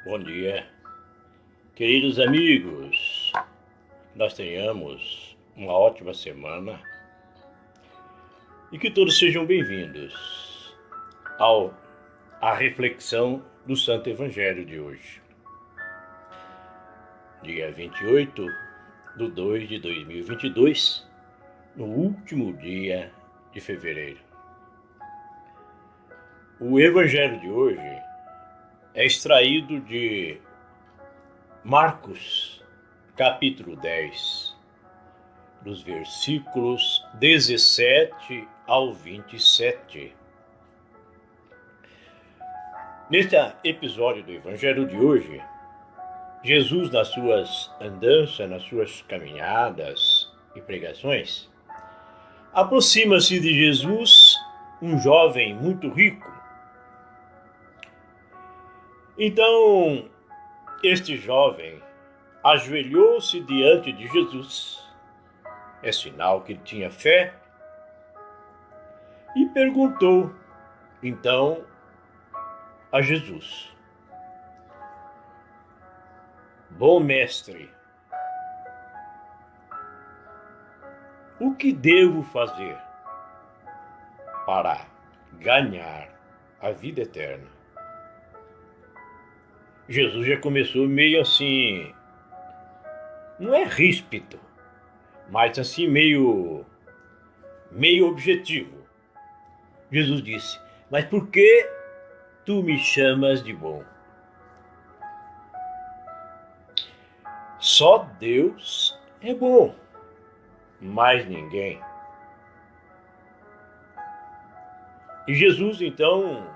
Bom dia, queridos amigos. Nós tenhamos uma ótima semana e que todos sejam bem-vindos à reflexão do Santo Evangelho de hoje, dia 28/2/2022, no último dia de fevereiro. O Evangelho de hoje é extraído de Marcos, capítulo 10, dos versículos 17 ao 27. Neste episódio do Evangelho de hoje, Jesus, nas suas andanças, nas suas caminhadas e pregações, aproxima-se de Jesus um jovem muito rico. Então, este jovem ajoelhou-se diante de Jesus, é sinal que ele tinha fé, e perguntou, então, a Jesus: Bom mestre, o que devo fazer para ganhar a vida eterna? Jesus já começou meio assim, não é ríspido, mas assim meio objetivo. Jesus disse: Mas por que tu me chamas de bom? Só Deus é bom, mais ninguém. E Jesus então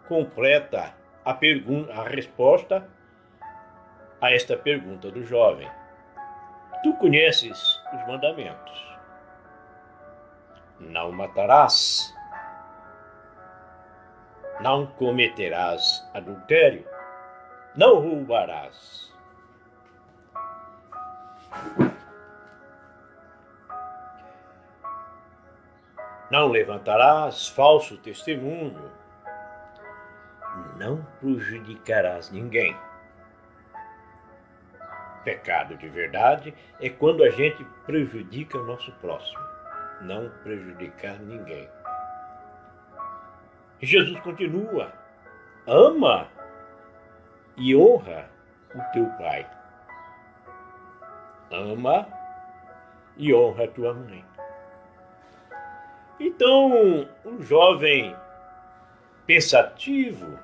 completa a resposta a esta pergunta do jovem. Tu conheces os mandamentos. Não matarás. Não cometerás adultério. Não roubarás. Não levantarás falso testemunho. Não prejudicarás ninguém. Pecado de verdade é quando a gente prejudica o nosso próximo, não prejudicar ninguém. E Jesus continua: ama e honra o teu pai. Ama e honra a tua mãe. Então, o jovem pensativo,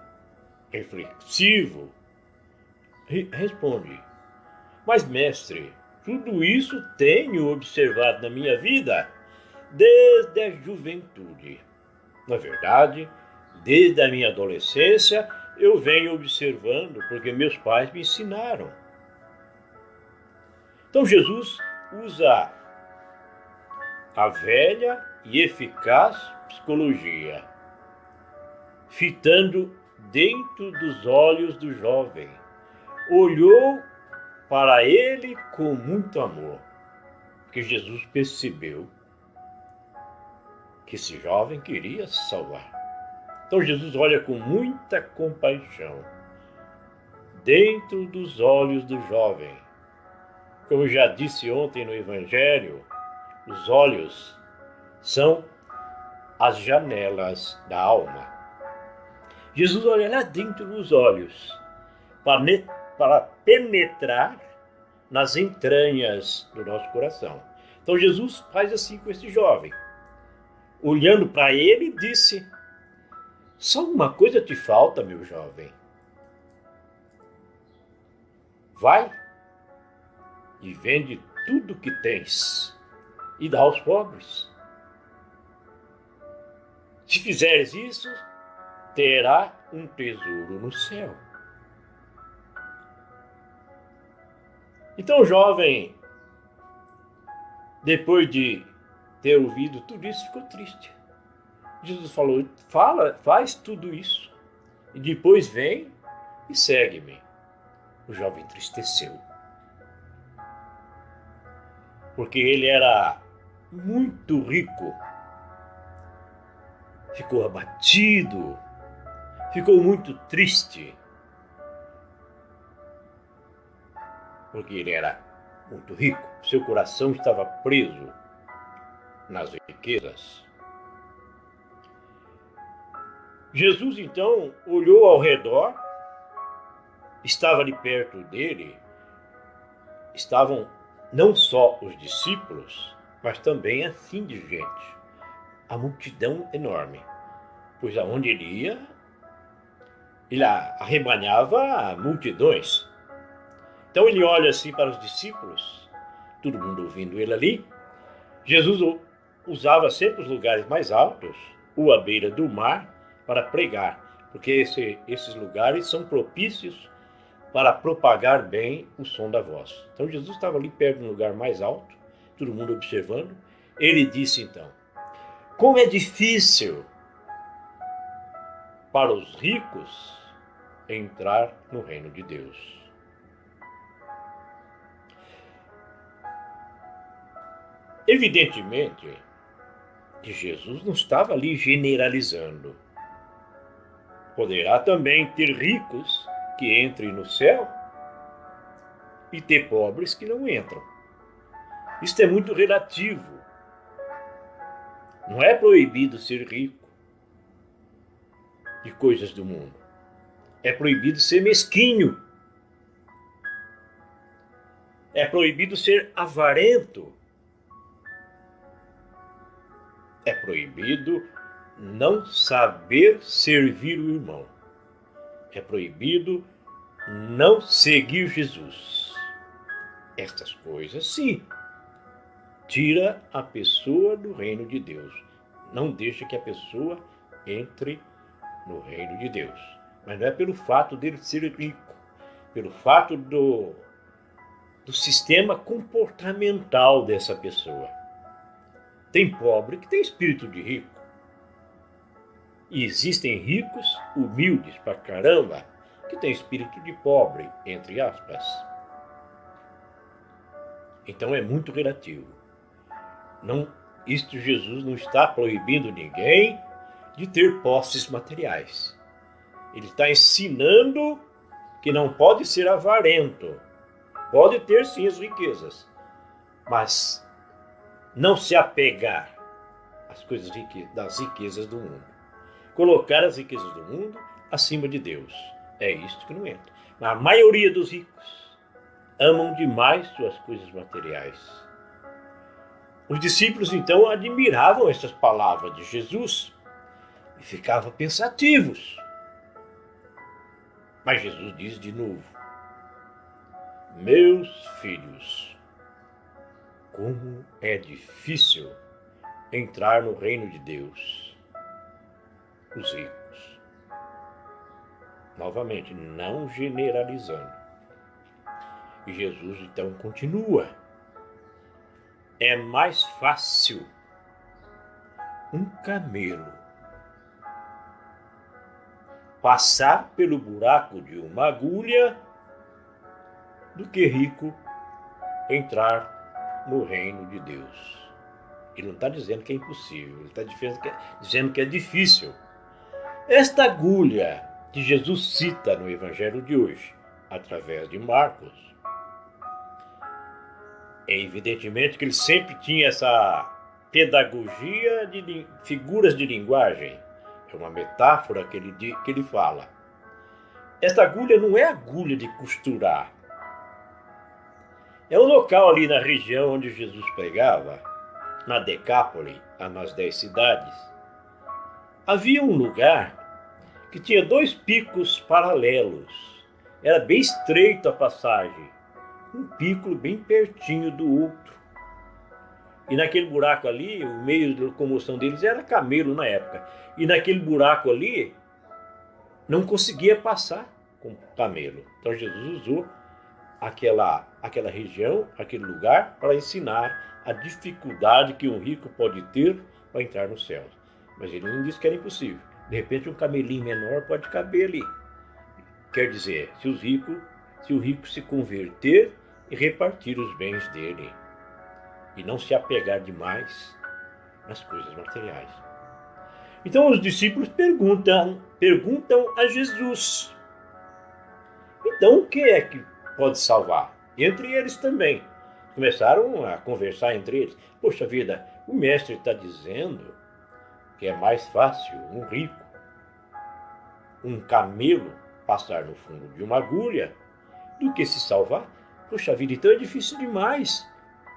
reflexivo, responde: Mas, mestre, tudo isso tenho observado na minha vida desde a juventude. Na verdade, desde a minha adolescência, eu venho observando porque meus pais me ensinaram. Então, Jesus usa a velha e eficaz psicologia, fitando dentro dos olhos do jovem. Olhou para ele com muito amor, porque Jesus percebeu que esse jovem queria se salvar. Então Jesus olha com muita compaixão dentro dos olhos do jovem. Como eu já disse ontem no Evangelho, os olhos são as janelas da alma. Jesus olha lá dentro dos olhos para penetrar nas entranhas do nosso coração. Então Jesus faz assim com esse jovem. Olhando para ele, disse: Só uma coisa te falta, meu jovem. Vai e vende tudo que tens e dá aos pobres. Se fizeres isso, terá um tesouro no céu. Então o jovem, depois de ter ouvido tudo isso, ficou triste. Jesus falou: faz tudo isso e depois vem e segue-me. O jovem entristeceu, porque ele era muito rico. Ficou abatido, ficou muito triste, porque ele era muito rico, seu coração estava preso nas riquezas. Jesus então olhou ao redor, estava ali perto dele, estavam não só os discípulos, mas também assim de gente, a multidão enorme, pois aonde ele ia, ele arrebanhava multidões. Então ele olha assim para os discípulos, todo mundo ouvindo ele ali. Jesus usava sempre os lugares mais altos, ou à beira do mar, para pregar, porque esses lugares são propícios para propagar bem o som da voz. Então Jesus estava ali perto de um lugar mais alto, todo mundo observando. Ele disse então: como é difícil para os ricos entrar no reino de Deus. Evidentemente que Jesus não estava ali generalizando. Poderá também ter ricos que entrem no céu e ter pobres que não entram. Isto é muito relativo. Não é proibido ser rico de coisas do mundo. É proibido ser mesquinho. É proibido ser avarento. É proibido não saber servir o irmão. É proibido não seguir Jesus. Estas coisas, sim, tira a pessoa do reino de Deus. Não deixa que a pessoa entre no reino de Deus. Mas não é pelo fato dele ser rico, pelo fato do sistema comportamental dessa pessoa. Tem pobre que tem espírito de rico. E existem ricos, humildes pra caramba, que tem espírito de pobre, entre aspas. Então é muito relativo. Isto Jesus não está proibindo ninguém de ter posses materiais. Ele está ensinando que não pode ser avarento. Pode ter sim as riquezas, mas não se apegar às coisas das riquezas do mundo. Colocar as riquezas do mundo acima de Deus. É isto que não entra. A maioria dos ricos amam demais suas coisas materiais. Os discípulos então admiravam essas palavras de Jesus e ficavam pensativos. Mas Jesus diz de novo: meus filhos, como é difícil entrar no reino de Deus. Os ricos. Novamente, não generalizando. E Jesus então continua. É mais fácil um camelo passar pelo buraco de uma agulha do que rico entrar no reino de Deus. Ele não está dizendo que é impossível, ele está dizendo que é difícil. Esta agulha que Jesus cita no Evangelho de hoje, através de Marcos, é evidentemente que ele sempre tinha essa pedagogia de figuras de linguagem. É uma metáfora que ele fala. Esta agulha não é agulha de costurar. É um local ali na região onde Jesus pregava, na Decápole, nas 10 cidades. Havia um lugar que tinha 2 picos paralelos. Era bem estreito a passagem. Um pico bem pertinho do outro. E naquele buraco ali, o meio de locomoção deles era camelo na época. E naquele buraco ali, não conseguia passar com camelo. Então Jesus usou aquela região, aquele lugar, para ensinar a dificuldade que um rico pode ter para entrar no céu. Mas ele não disse que era impossível. De repente um camelinho menor pode caber ali. Quer dizer, se o rico se converter e repartir os bens dele. E não se apegar demais nas coisas materiais. Então os discípulos perguntam a Jesus: então o que é que pode salvar? Entre eles também. Começaram a conversar entre eles. Poxa vida, o mestre está dizendo que é mais fácil um rico, um camelo, passar no fundo de uma agulha do que se salvar. Poxa vida, então é difícil demais.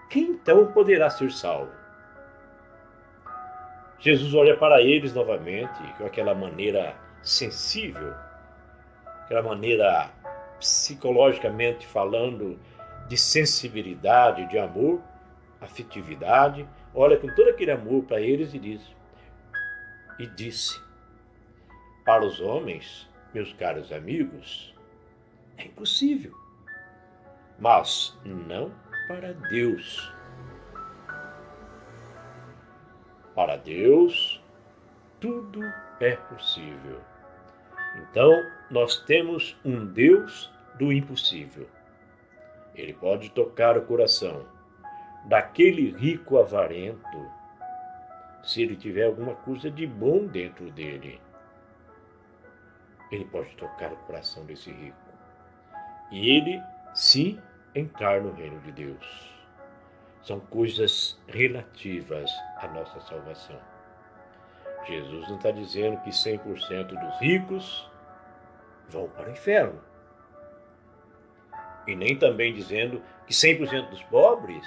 Quem então poderá ser salvo? Jesus olha para eles novamente, com aquela maneira sensível, aquela maneira psicologicamente falando de sensibilidade, de amor, afetividade. Olha com todo aquele amor para eles e disse: para os homens, meus caros amigos, é impossível, mas não para Deus. Para Deus, tudo é possível. Então, nós temos um Deus do impossível. Ele pode tocar o coração daquele rico avarento, se ele tiver alguma coisa de bom dentro dele. Ele pode tocar o coração desse rico. E ele, sim, entrar no reino de Deus. São coisas relativas à nossa salvação. Jesus não está dizendo que 100% dos ricos vão para o inferno. E nem também dizendo que 100% dos pobres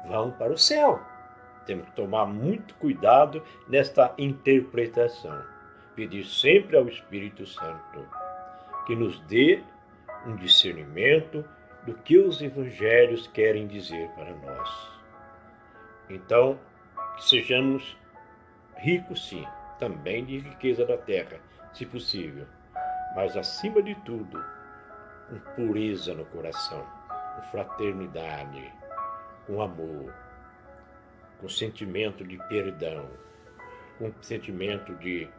vão para o céu. Temos que tomar muito cuidado nesta interpretação. Pedir sempre ao Espírito Santo que nos dê um discernimento do que os evangelhos querem dizer para nós. Então, que sejamos ricos, sim, também de riqueza da terra, se possível, mas acima de tudo, com pureza no coração, com fraternidade, com amor, com sentimento de perdão, com sentimento de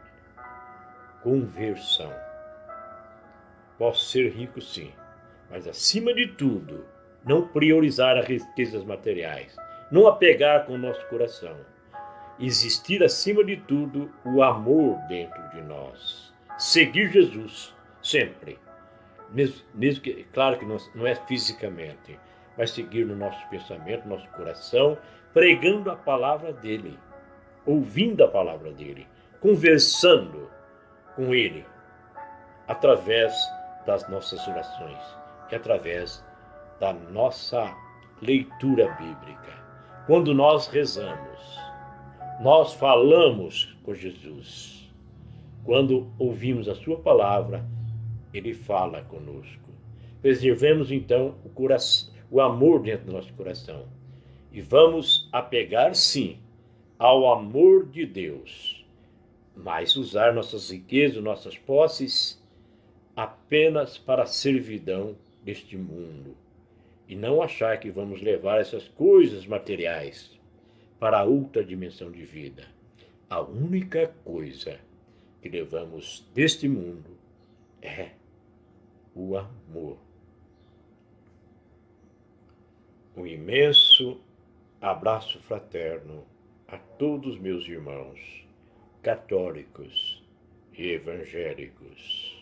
conversão. Posso ser rico, sim, mas acima de tudo, não priorizar as riquezas materiais, não apegar com o nosso coração. Existir acima de tudo o amor dentro de nós. Seguir Jesus, sempre. Mesmo que, claro que não é fisicamente, mas seguir no nosso pensamento, no nosso coração, pregando a palavra dele, ouvindo a palavra dele, conversando com ele, através das nossas orações e através da nossa leitura bíblica. Quando nós rezamos, nós falamos com Jesus. Quando ouvimos a sua palavra, ele fala conosco. Preservemos então o amor dentro do nosso coração. E vamos apegar, sim, ao amor de Deus, mas usar nossas riquezas, nossas posses, apenas para a servidão deste mundo. E não achar que vamos levar essas coisas materiais para a outra dimensão de vida. A única coisa que levamos deste mundo é o amor. Um imenso abraço fraterno a todos meus irmãos católicos e evangélicos.